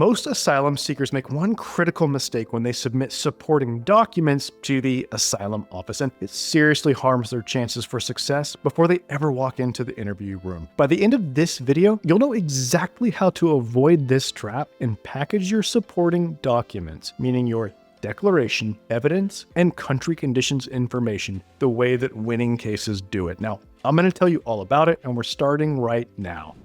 Most asylum seekers make one critical mistake when they submit supporting documents to the asylum office, and it seriously harms their chances for success before they ever walk into the interview room. By the end of this video, you'll know exactly how to avoid this trap and package your supporting documents, meaning your declaration, evidence, and country conditions information the way that winning cases do it. Now, I'm going to tell you all about it, and we're starting right now.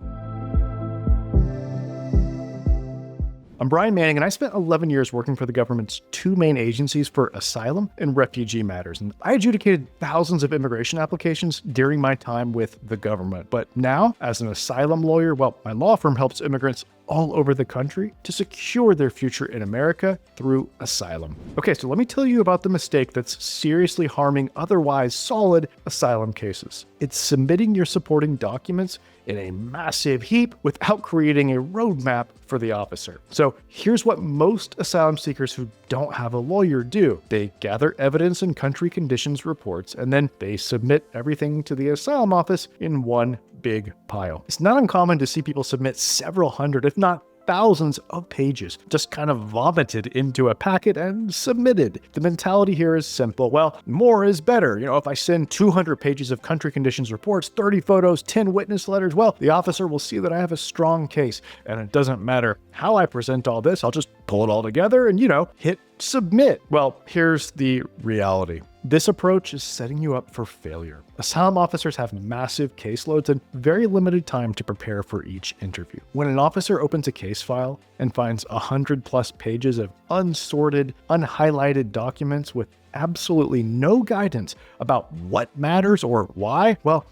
I'm Brian Manning, and I spent 11 years working for the government's two main agencies for asylum and refugee matters, and I adjudicated thousands of immigration applications during my time with the government. But now, as an asylum lawyer, well, my law firm helps immigrants all over the country to secure their future in America through asylum. Okay, so let me tell you about the mistake that's seriously harming otherwise solid asylum cases. It's submitting your supporting documents in a massive heap without creating a roadmap for the officer. So here's what most asylum seekers who don't have a lawyer do. They gather evidence and country conditions reports, and then they submit everything to the asylum office in one big pile. It's not uncommon to see people submit several hundred, if not thousands of pages, just kind of vomited into a packet and submitted. The mentality here is simple. Well, more is better. If I send 200 pages of country conditions reports, 30 photos, 10 witness letters, well, the officer will see that I have a strong case. And it doesn't matter how I present all this, I'll just pull it all together and, hit submit. Well, here's the reality. This approach is setting you up for failure. Asylum officers have massive caseloads and very limited time to prepare for each interview. When an officer opens a case file and finds 100+ pages of unsorted, unhighlighted documents with absolutely no guidance about what matters or why, well,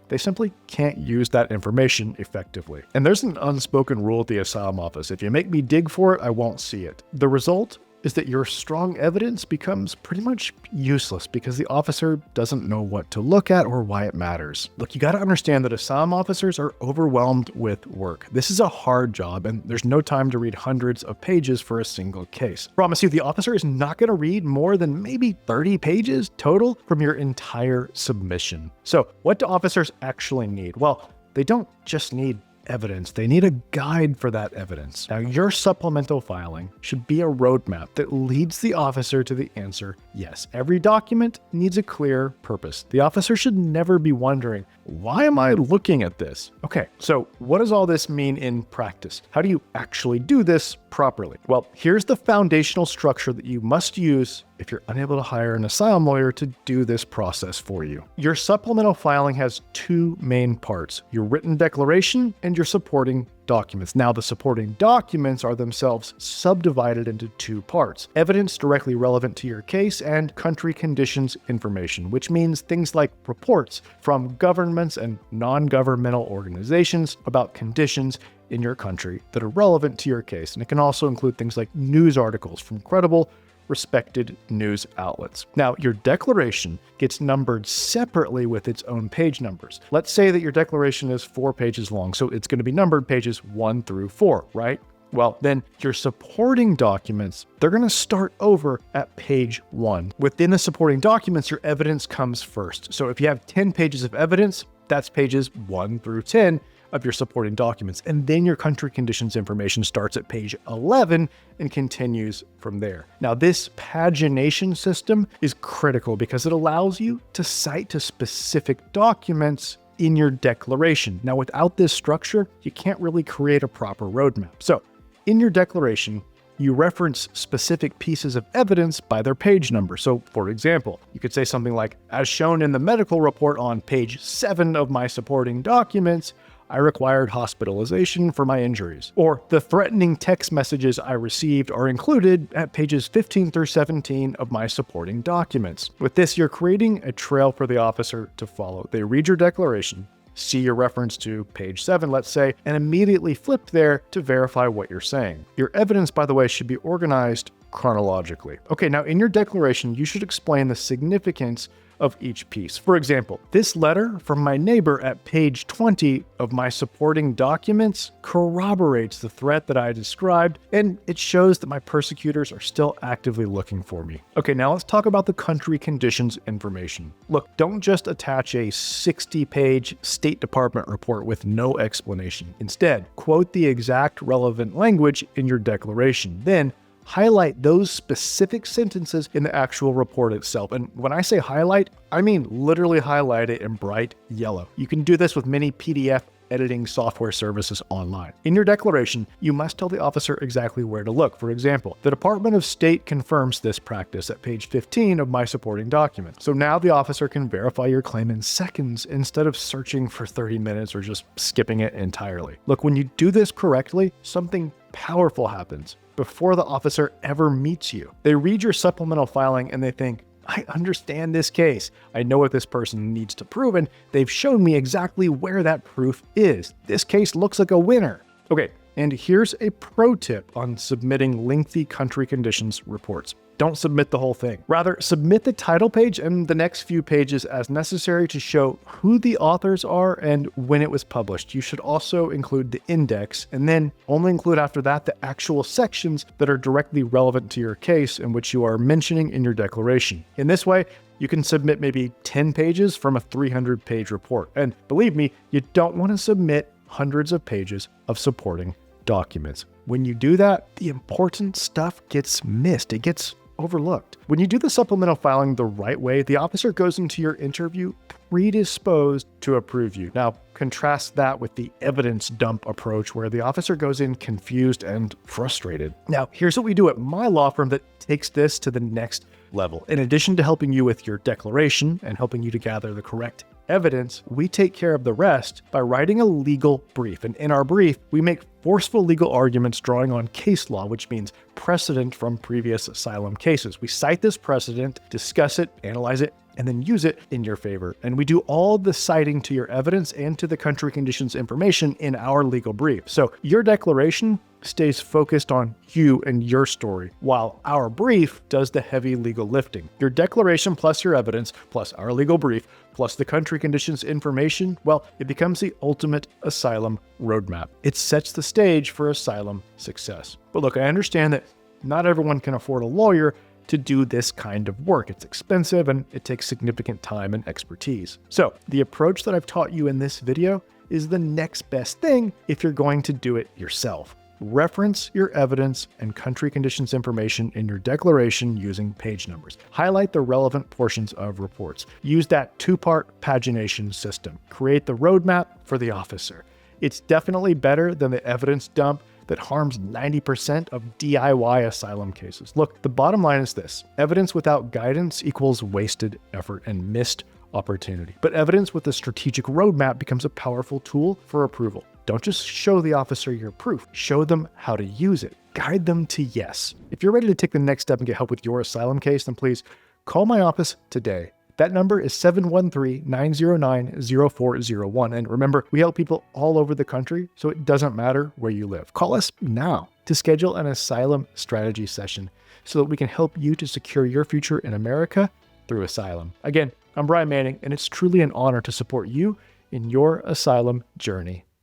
they simply can't use that information effectively. And there's an unspoken rule at the asylum office. If you make me dig for it, I won't see it. The result is that your strong evidence becomes pretty much useless because the officer doesn't know what to look at or why it matters. Look, you got to understand that asylum officers are overwhelmed with work. This is a hard job, and there's no time to read hundreds of pages for a single case. I promise you, the officer is not going to read more than maybe 30 pages total from your entire submission. So what do officers actually need? Well, they don't just need evidence. They need a guide for that evidence. Now, your supplemental filing should be a roadmap that leads the officer to the answer yes. Every document needs a clear purpose. The officer should never be wondering, why am I looking at this? Okay, so what does all this mean in practice? How do you actually do this properly? Well, here's the foundational structure that you must use if you're unable to hire an asylum lawyer to do this process for you. Your supplemental filing has two main parts: your written declaration and your supporting documents. Now, the supporting documents are themselves subdivided into two parts: evidence directly relevant to your case and country conditions information, which means things like reports from governments and non-governmental organizations about conditions in your country that are relevant to your case. And it can also include things like news articles from credible, respected news outlets. Now, your declaration gets numbered separately with its own page numbers. Let's say that your declaration is 4 pages long, so it's going to be numbered pages 1 through 4, right? Well, then your supporting documents, they're going to start over at page 1. Within the supporting documents, your evidence comes first. So if you have 10 pages of evidence, that's pages 1 through 10 of your supporting documents. And then your country conditions information starts at page 11 and continues from there. Now, this pagination system is critical because it allows you to cite to specific documents in your declaration. Now, without this structure, you can't really create a proper roadmap. So in your declaration, you reference specific pieces of evidence by their page number. So, for example, you could say something like, as shown in the medical report on page 7 of my supporting documents, I required hospitalization for my injuries. Or the threatening text messages I received are included at pages 15 through 17 of my supporting documents. With this, you're creating a trail for the officer to follow. They read your declaration, see your reference to page 7, let's say, and immediately flip there to verify what you're saying. Your evidence, by the way, should be organized chronologically. Okay, now in your declaration, you should explain the significance of each piece. For example, this letter from my neighbor at page 20 of my supporting documents corroborates the threat that I described, and it shows that my persecutors are still actively looking for me. Okay, now let's talk about the country conditions information. Look, don't just attach a 60-page State Department report with no explanation. Instead, quote the exact relevant language in your declaration. Then, highlight those specific sentences in the actual report itself. And when I say highlight, I mean literally highlight it in bright yellow. You can do this with many PDF editing software services online. In your declaration, you must tell the officer exactly where to look. For example, the Department of State confirms this practice at page 15 of my supporting document. So now the officer can verify your claim in seconds instead of searching for 30 minutes or just skipping it entirely. Look, when you do this correctly, something powerful happens before the officer ever meets you. They read your supplemental filing and they think, I understand this case. I know what this person needs to prove, and they've shown me exactly where that proof is. This case looks like a winner. Okay, and here's a pro tip on submitting lengthy country conditions reports. Don't submit the whole thing. Rather, submit the title page and the next few pages as necessary to show who the authors are and when it was published. You should also include the index, and then only include after that the actual sections that are directly relevant to your case and which you are mentioning in your declaration. In this way, you can submit maybe 10 pages from a 300-page report. And believe me, you don't want to submit hundreds of pages of supporting documents. When you do that, the important stuff gets missed. It gets overlooked. When you do the supplemental filing the right way, the officer goes into your interview predisposed to approve you. Now, contrast that with the evidence dump approach where the officer goes in confused and frustrated. Now, here's what we do at my law firm that takes this to the next level. In addition to helping you with your declaration and helping you to gather the correct evidence, we take care of the rest by writing a legal brief. And in our brief, we make forceful legal arguments drawing on case law, which means precedent from previous asylum cases. We cite this precedent, discuss it, analyze it, and then use it in your favor. And we do all the citing to your evidence and to the country conditions information in our legal brief. So your declaration stays focused on you and your story, while our brief does the heavy legal lifting. Your declaration plus your evidence, plus our legal brief, plus the country conditions information, well, it becomes the ultimate asylum roadmap. It sets the stage for asylum success. But look, I understand that not everyone can afford a lawyer to do this kind of work. It's expensive and it takes significant time and expertise. So the approach that I've taught you in this video is the next best thing if you're going to do it yourself. Reference your evidence and country conditions information in your declaration using page numbers. Highlight the relevant portions of reports. Use that two-part pagination system. Create the roadmap for the officer. It's definitely better than the evidence dump that harms 90% of DIY asylum cases. Look, the bottom line is this: evidence without guidance equals wasted effort and missed opportunity. But evidence with a strategic roadmap becomes a powerful tool for approval. Don't just show the officer your proof, show them how to use it. Guide them to yes. If you're ready to take the next step and get help with your asylum case, then please call my office today. That number is 713-909-0401. And remember, we help people all over the country, so it doesn't matter where you live. Call us now to schedule an asylum strategy session so that we can help you to secure your future in America through asylum. Again, I'm Brian Manning, and it's truly an honor to support you in your asylum journey.